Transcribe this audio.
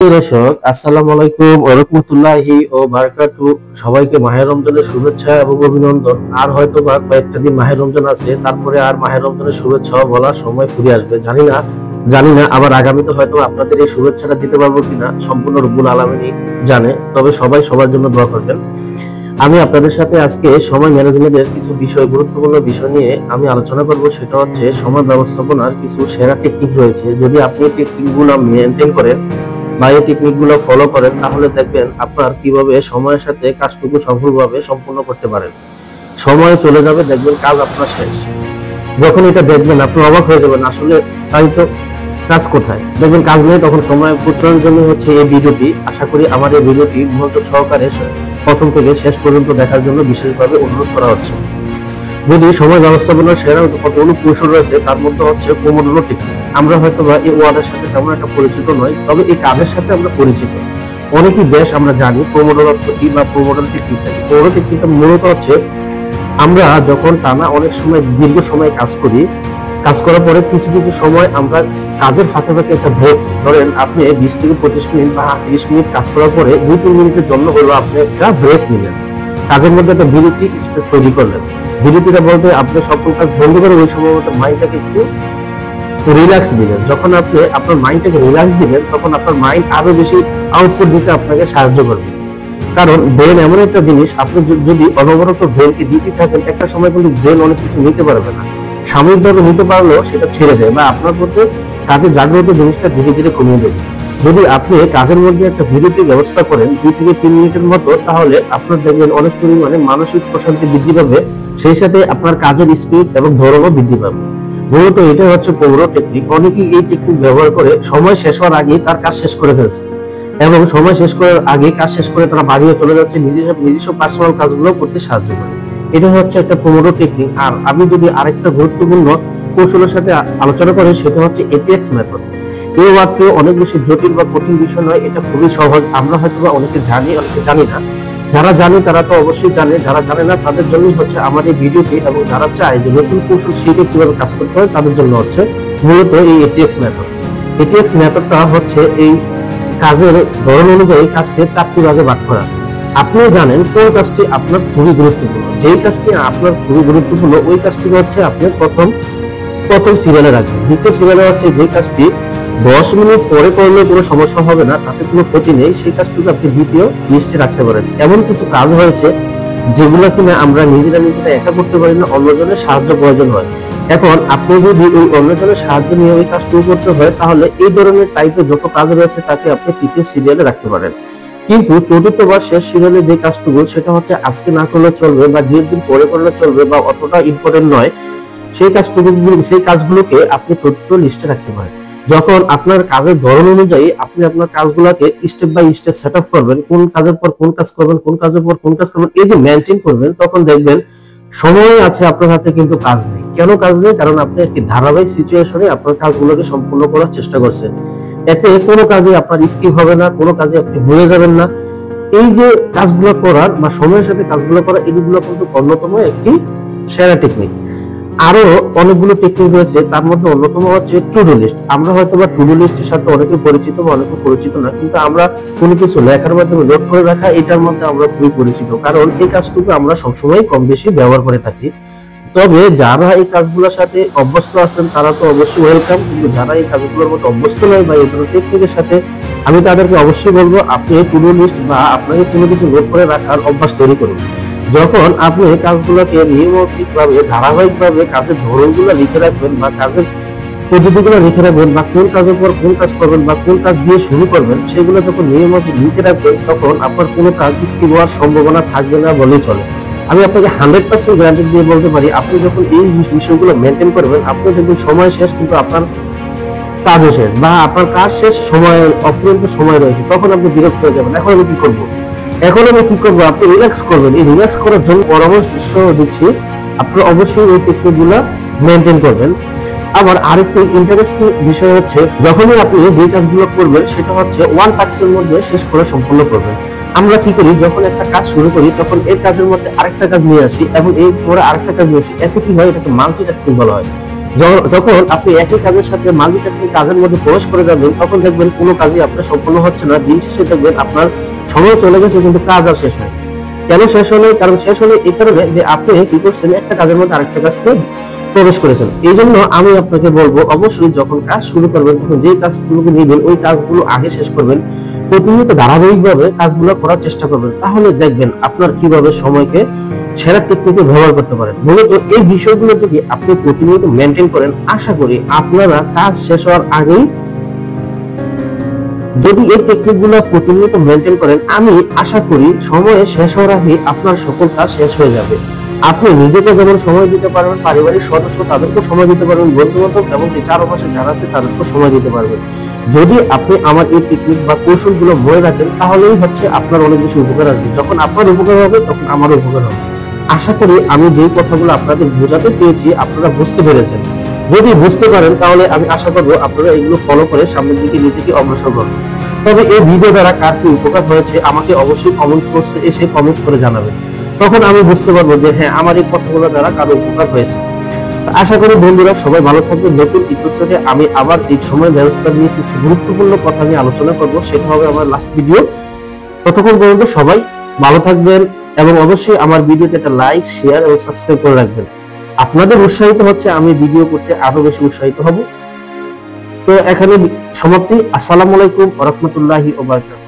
প্রিয় দর্শক, আসসালামু আলাইকুম ওয়া রাহমাতুল্লাহি ওয়া বারাকাতুহু। সবাইকে মাহে রমজানের শুভেচ্ছা এবং অভিনন্দন। আর হয়তো বা কয়েকটা দিন মাহে রমজান আছে, তারপরে আর মাহে রমজানের শুভেচ্ছা বলার সময় ফুরিয়ে আসবে। জানি না আবার আগামীতে হয়তো আপনাদের এই শুভেচ্ছাটা দিতে পারবো কিনা, সম্পূর্ণ রব্বুল আলামিনই জানে। তবে সবাই সবার জন্য দোয়া করবেন। আমি আপনাদের সাথে আজকে সময় ম্যানেজমেন্টের কিছু গুরুত্বপূর্ণ বিষয় নিয়ে আমি আলোচনা করব। সেটা হচ্ছে সময় ব্যবস্থাপনার কিছু সেরা টেকনিক রয়েছে। যদি আপনি টেকনিকগুলো মেনটেন করেন বা এই টেকনিকগুলো ফলো করেন, তাহলে দেখবেন আপনার কিভাবে সময়ের সাথে কাজটুকু সফলভাবে সম্পূর্ণ করতে পারেন। সময় চলে যাবে, দেখবেন কাজ আপনার শেষ। যখন এটা দেখবেন আপনি অবাক হয়ে যাবেন, আসলে তাই তো, কাজ কোথায়? দেখবেন কাজ নেই। তখন সময় প্রচারের জন্য হচ্ছে এই ভিডিওটি। আশা করি আমার এই ভিডিওটি মনোযোগ সহকারে প্রথম থেকে শেষ পর্যন্ত দেখার জন্য বিশেষভাবে অনুরোধ করা হচ্ছে। যদি সময় ব্যবস্থাপনার সেরা কতগুলো কৌশল রয়েছে, তার মধ্যে হচ্ছে পোমোডোরো টেকনিক। আমরা হয়তো বা এই ওয়ার্ডের সাথে তেমন একটা পরিচিত নয়, তবে এই কাজের সাথে আমরা পরিচিত। অনেকই বেশ আমরা জানি পোমোডোরো কি বা পোমোডোরো টেকনিক। পোমোডোরো টেকনিকটা মূলত হচ্ছে আমরা যখন টানা অনেক সময় দীর্ঘ সময় কাজ করি, কাজ করার পরে কিছু কিছু সময় আমরা কাজের ফাঁকে ফাঁকে একটা ব্রেক। ধরেন আপনি 20 থেকে 25 মিনিট বা 30 মিনিট কাজ করার পরে 2-3 মিনিটের জন্য হলো আপনি একটা ব্রেক নিলেন, কাজের মধ্যে একটা বিরতি স্পেস তৈরি করলেন। বিরতিটা বলতে আপনি সকল কাজ বন্ধ করে ওই সময় মতো মাইন্ডটাকে একটু রিল্যাক্স দিলেন। যখন আপনি আপনার মাইন্ডটাকে রিল্যাক্স দিবেন, তখন আপনার মাইন্ড আরো বেশি আউটপুট দিতে আপনাকে সাহায্য করবে। কারণ ব্রেন এমন একটা জিনিস, আপনি যদি অনবরত ব্রেনকে দিতে থাকেন, একটা সময় কিন্তু ব্রেন অনেক কিছু নিতে পারবে না। সাময়িকভাবে নিতে পারলেও সেটা ছেড়ে দেয় বা আপনার মধ্যে কাজে জাগ্রত জিনিসটা ধীরে ধীরে কমিয়ে দেবে। যদি আপনি কাজের মধ্যে একটা বিরতির ব্যবস্থা করেন 2 থেকে 3 মিনিটের মতো, তাহলে আপনার দেখবেন অনেক পরিমাণে মানসিক প্রশান্তি বৃদ্ধি পাবে, সেই সাথে আপনার কাজের স্পিড এবং ধরনও বৃদ্ধি পাবে। মূলত এটা হচ্ছে পোমোডোরো টেকনিক। অনেকেই এই টেকনিক ব্যবহার করে সময় শেষ হওয়ার আগে তার কাজ শেষ করে ফেলছে, এবং সময় শেষ করার আগে কাজ শেষ করে তারা বাড়িও চলে যাচ্ছে, নিজস্ব পার্সোনাল কাজগুলো করতে সাহায্য করে। এটা হচ্ছে একটা পোমোডোরো টেকনিক। আর আমি যদি আরেকটা গুরুত্বপূর্ণ কৌশলের সাথে আলোচনা করি, সেটা হচ্ছে এটিএক্স মেথড। এই ওয়ার্ডটি অনেক বেশি জটিল বা কঠিন বিষয় নয়, এটা খুবই সহজ। আমরা হয়তো বা অনেকে জানি, অনেকে জানি না। যারা জানে তারা তো অবশ্যই জানে, যারা জানে না তাদের জন্যই হচ্ছে আমার এই ভিডিওটি। এবং যারা চায় যে নতুন কৌশল শিখে কিভাবে কাজ করতে হয়, তাদের জন্য হচ্ছে মূলত এই এটিএক্স মেথড। এটিএক্স মেথডটা হচ্ছে এই কাজের ধরন অনুযায়ী কাজকে 4টি ভাগে ভাগ করা। আপনি জানেন কোন কাজটি আপনার খুবই গুরুত্বপূর্ণ। যেই কাজটি আপনার খুবই গুরুত্বপূর্ণ, ওই কাজটি হচ্ছে আপনি প্রথম সিরিয়ালে রাখবেন। দ্বিতীয় সিরিয়ালে হচ্ছে যে কাজটি 10 মিনিট পরে করলে কোনো সমস্যা হবে না, তাতে কোনো ক্ষতি নেই, সেই কাজটুকু আপনি দ্বিতীয় লিস্টে রাখতে পারেন। এমন কিছু কাজ হয়েছে যেগুলো কিনা আমরা নিজেরা একা করতে পারি না, অন্যজনের সাহায্য প্রয়োজন হয়। এখন আপনি যদি ওই অন্যজনের সাহায্য নিয়ে ওই কাজটুকু করতে হয়, তাহলে এই ধরনের টাইপের যত কাজ রয়েছে তাকে আপনি তৃতীয় সিরিয়ালে রাখতে পারেন। কিন্তু চতুর্থ বা শেষ সিরিয়ালে যে কাজটুকু, সেটা হচ্ছে আজকে না করলে চলবে বা 2 দিন পরে করলে চলবে বা অতটা ইম্পর্টেন্ট নয়, সেই কাজগুলোকে আপনি চতুর্থ লিস্টে রাখতে পারেন। যখন আপনার কাজের ধরন অনুযায়ী আপনি আপনার কাজগুলোকে step by step set up করবেন, কোন কাজের পর কোন কাজ করবেন, কোন কাজের পর কোন কাজ করবেন, এই যে মেনটেন করবেন, তখন দেখবেন সময় আছে আপনার হাতে কিন্তু কাজ নেই। কেন কাজ নেই? কারণ আপনি একটি ধারাবাহিক সিচুয়েশনে আপনার কাজগুলোকে সম্পূর্ণ করার চেষ্টা করছেন। এতে কোনো কাজে আপনার স্কিপ হবে না, কোনো কাজে আপনি ভুলে যাবেন না। এই যে কাজগুলো করার বা সময়ের সাথে কাজগুলো করা, এগুলো কিন্তু অন্যতম একটি সেরা টেকনিক। আরো অনেকগুলো টেকনিক রয়েছে, তার মধ্যে অন্যতম হচ্ছে টু ডু লিস্ট। আমরা হয়তো বা টু ডু লিস্টের সাথে অনেকে পরিচিত বা অনেকে পরিচিত না, কিন্তু আমরা কোনো কিছু লেখার মাধ্যমে নোট করে রাখা, এটার মধ্যে আমরা খুবই পরিচিত। কারণ এই কাজটুকু আমরা সবসময় কম বেশি ব্যবহার করে থাকি। তবে যারা এই কাজগুলোর সাথে অভ্যস্ত আছেন তারা তো অবশ্যই ওয়েলকাম, কিন্তু যারা এই কাজগুলোর মতো অভ্যস্ত নয় বা এই ধরনের টেকনিকের সাথে, আমি তাদেরকে অবশ্যই বলবো আপনি টু ডু লিস্ট বা আপনাকে কোনো কিছু নোট করে রাখার অভ্যাস তৈরি করুন। যখন আপনি কাজগুলোকে নিয়মিতভাবে ধারাবাহিকভাবে কাজের ধরনগুলো লিখে রাখবেন বা কাজের পদ্ধতিগুলো লিখে রাখবেন, বা কোন কাজের পর কোন কাজ করবেন বা কোন কাজ দিয়ে শুরু করবেন, সেগুলো যখন নিয়মিত লিখে রাখবেন, তখন আপনার কোনো কাজ স্কিপ হওয়ার সম্ভাবনা থাকবে না বলেই চলে। আমি আপনাকে 100% গ্যারান্টি দিয়ে বলতে পারি, আপনি যখন এই বিষয়গুলো মেনটেন করবেন, আপনি দেখবেন সময় শেষ কিন্তু আপনার কাজও শেষ, বা আপনার কাজ শেষ, সময় অপূর্ণ সময় রয়েছে, তখন আপনি বিরক্ত হয়ে যাবেন, এখন আমি কি করবো। আপনি রিল্যাক্স করবেন। এই রিল্যাক্স করার জন্য পরামর্শ দিচ্ছি, আপনি অবশ্যই এই টেকনিকগুলো মেনটেন করবেন। আবার আরেকটি ইন্টারেস্টিং বিষয় হচ্ছে, যখনই আপনি যে কাজগুলো করবেন, সেটা হচ্ছে 1 টাস্কের মধ্যে শেষ করে সম্পূর্ণ করবেন। আমরা কি করি, যখন একটা কাজ শুরু করি, তখন এই কাজের মধ্যে আরেকটা কাজ নিয়ে আসি এবং এই পরে আরেকটা কাজ নিয়ে আসি। এতে কি হয়, এটাকে মাল্টিটাস্কিং বলা হয়। যখন আপনি একই কাজের সাথে মাল্টিটাস্কিং কাজের মধ্যে প্রবেশ করে যাবেন, তখন দেখবেন কোনো কাজই আপনার সম্পূর্ণ হচ্ছে না। দিন শেষে দেখবেন আপনার সময় চলে গেছে কিন্তু কাজ আর শেষ হয়। কেন শেষ হলো? কারণ শেষ হলো এই কারণে যে আপনি কি করছেন, একটা কাজের মধ্যে আরেকটা কাজকে প্রবেশ করেছেন। এই জন্য আমি আপনাকে বলবো, অবশ্যই যখন কাজ শুরু করবেন তখন যে কাজগুলোকে নেবেন ওই কাজগুলো আগে শেষ করবেন। প্রতিনিয়ত ধারাবাহিকভাবে কাজগুলো করার চেষ্টা করবেন, তাহলে দেখবেন আপনার কিভাবে সময়কে সেরা টেকনিকে ব্যবহার করতে পারেন। মূলত এই বিষয়গুলো যদি আপনি প্রতিনিয়ত মেনটেন করেন, আশা করি আপনারা কাজ শেষ হওয়ার আগেই, যদি এই টেকনিকগুলো প্রতিনিয়ত মেনটেন করেন, আমি আশা করি সময়ে শেষ হওয়ার আগে আপনার সকল কাজ শেষ হয়ে যাবে। আপনি নিজেকে যেমন সময় দিতে পারবেন, পারিবারিক সদস্য তাদেরকেও সময় দিতে পারবেন, বন্ধু বান্ধব এবং চারপাশে যারা আছে তাদেরকেও সময় দিতে পারবেন। যদি আপনি আমার এই টেকনিক বা কৌশলগুলো মনে রাখেন, তাহলেই হচ্ছে আপনার অনেক বেশি উপকার আসবে। যখন আপনার উপকার হবে তখন আমার উপকার হবে। আশা করি আমি যে কথাগুলো আপনাদের বোঝাতে চেয়েছি আপনারা বুঝতে পেরেছেন। যদি বুঝতে পারেন তাহলে আমি আশা করবো আপনারা এগুলো ফলো করে সামনের দিকে নিজেকে অগ্রসর করবেন। তবে এই ভিডিও দ্বারা কার কি উপকার হয়েছে আমাকে অবশ্যই কমেন্টস বক্সে এসে কমেন্টস করে জানাবেন। তখন আমি বুঝতে পারবো যে হ্যাঁ, আমার এই কথাগুলো দ্বারা কারো উপকার হয়েছে। আশা করি বন্ধুরা সবাই ভালো থাকবেন। নতুন এপিসোডে আমি আবার এই সময় ব্যবস্থা নিয়ে কিছু গুরুত্বপূর্ণ কথা নিয়ে আলোচনা করব, সেটা হবে আমার লাস্ট ভিডিও। ততক্ষণ পর্যন্ত সবাই ভালো থাকবেন এবং অবশ্যই আমার ভিডিওতে একটা লাইক, শেয়ার এবং সাবস্ক্রাইব করে রাখবেন। আপনাদের উৎসাহিত হচ্ছে আমি ভিডিও করতে আরো বেশি উৎসাহিত হব। তো এখানে সমাপ্তি। আসসালামু আলাইকুম ওয়া রাহমাতুল্লাহি ওয়া বারাকাতুহু।